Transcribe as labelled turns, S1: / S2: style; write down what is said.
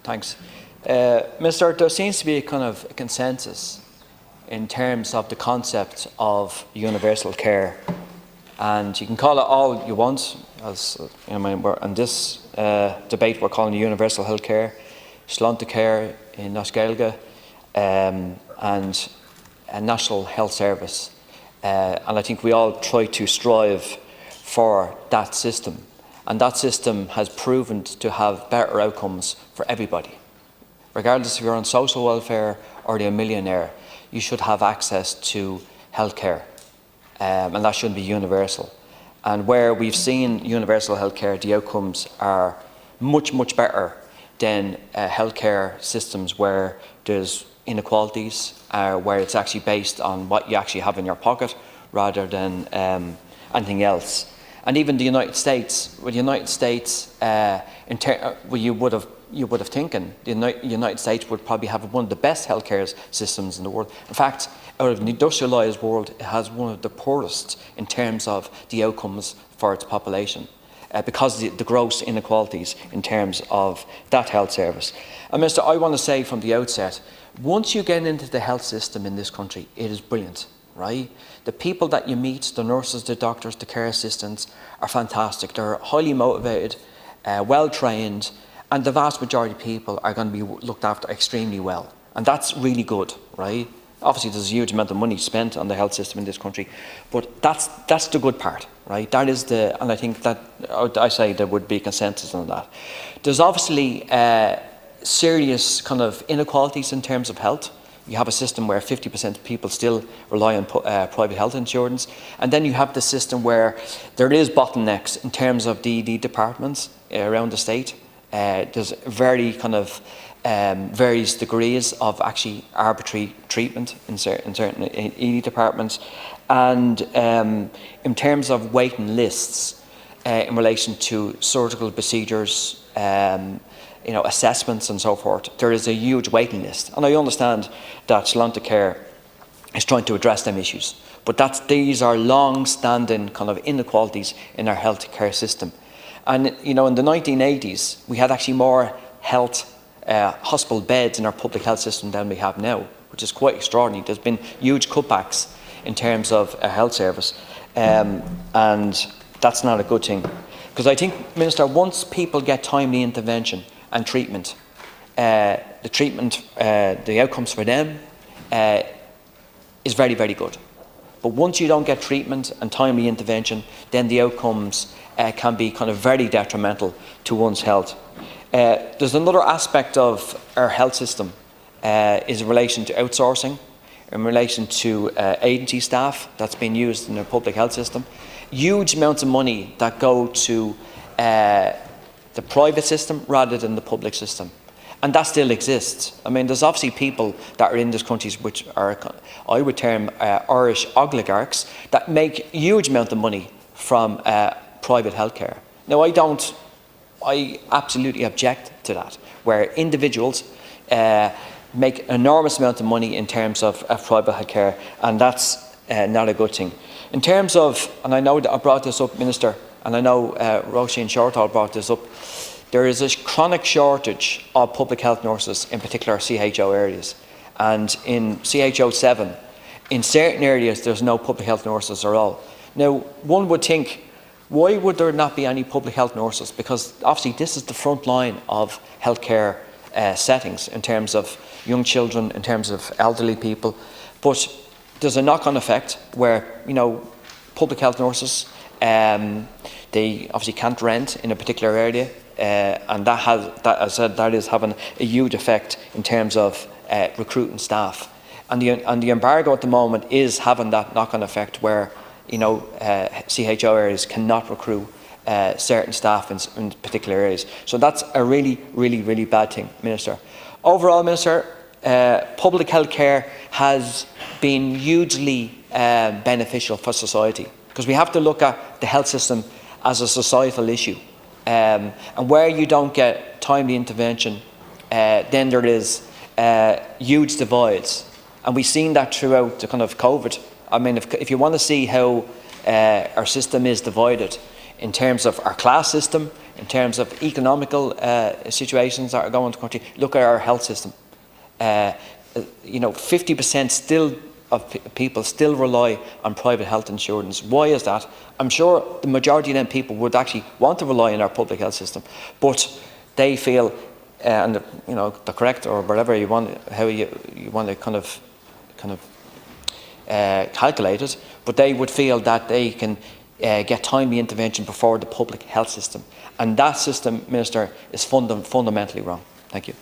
S1: Thanks. Minister, there seems to be a kind of a consensus in terms of the concept of universal care. And you can call it all you want. As you know, we're in this debate, we're calling it universal health care, slánta care in Gaeilge, and a national health service. And I think we all try to strive for that system. And that system has proven to have better outcomes for everybody. Regardless if you're on social welfare or you're a millionaire, you should have access to health care. And that should be universal. And where we've seen universal health care, the outcomes are much, much better than healthcare systems where there's inequalities, where it's actually based on what you actually have in your pocket rather than anything else. And even the United States, well, the United States, you would have thinking the United States would probably have one of the best healthcare systems in the world. In fact, out of an industrialised world, it has one of the poorest in terms of the outcomes for its population, because of the gross inequalities in terms of that health service. And Minister, I want to say from the outset, once you get into the health system in this country, it is brilliant, right? The people that you meet, the nurses, the doctors, the care assistants, are fantastic. They're highly motivated, well trained, and the vast majority of people are going to be looked after extremely well. And that's really good, right? Obviously, there's a huge amount of money spent on the health system in this country, but that's the good part, right? That is and I think that, I say there would be consensus on that. There's obviously serious kind of inequalities in terms of health. You have a system where 50% of people still rely on private health insurance. And then you have the system where there is bottlenecks in terms of the departments around the state. There's very kind of various degrees of actually arbitrary treatment in certain ED departments. And in terms of waiting lists in relation to surgical procedures, assessments and so forth, there is a huge waiting list. And I understand that slánta care is trying to address them issues, but these are long-standing kind of inequalities in our healthcare system. And in the 1980s, we had actually more hospital beds in our public health system than we have now, which is quite extraordinary. There's been huge cutbacks in terms of a health service, and that's not a good thing. Because I think, Minister, once people get timely intervention and treatment, the outcomes for them is very, very good. But once you don't get treatment and timely intervention, then the outcomes can be kind of very detrimental to one's health. There's another aspect of our health system is in relation to outsourcing, in relation to agency staff that's being used in the public health system. Huge amounts of money that go to the private system rather than the public system. And that still exists. I mean, there's obviously people that are in this country which are, I would term, Irish oligarchs that make huge amount of money from private healthcare. Now, I absolutely object to that, where individuals make enormous amount of money in terms of private healthcare, and that's not a good thing. In terms of, and I know that I brought this up, Minister, and I know Roisin Shortall brought this up, there is a chronic shortage of public health nurses, in particular CHO areas. And in CHO 7, in certain areas, there's no public health nurses at all. Now, one would think, why would there not be any public health nurses? Because obviously this is the front line of healthcare settings in terms of young children, in terms of elderly people. But there's a knock-on effect where, public health nurses, they obviously can't rent in a particular area, and that is having a huge effect in terms of recruiting staff. And the embargo at the moment is having that knock-on effect where CHO areas cannot recruit certain staff in particular areas. So that's a really, really, really bad thing, Minister. Overall, Minister, public health care has been hugely beneficial for society, because we have to look at the health system as a societal issue. And where you don't get timely intervention, then there is huge divides. And we've seen that throughout the kind of COVID. I mean, if you want to see how our system is divided in terms of our class system, in terms of economical situations that are going on in the country. Look at our health system. 50% still of people still rely on private health insurance. Why is that? I'm sure the majority of them people would actually want to rely on our public health system, but they feel, and the correct or whatever you want, how you want to kind of calculate it, but they would feel that they can get timely intervention before the public health system, and that system, Minister, is fundamentally wrong. Thank you.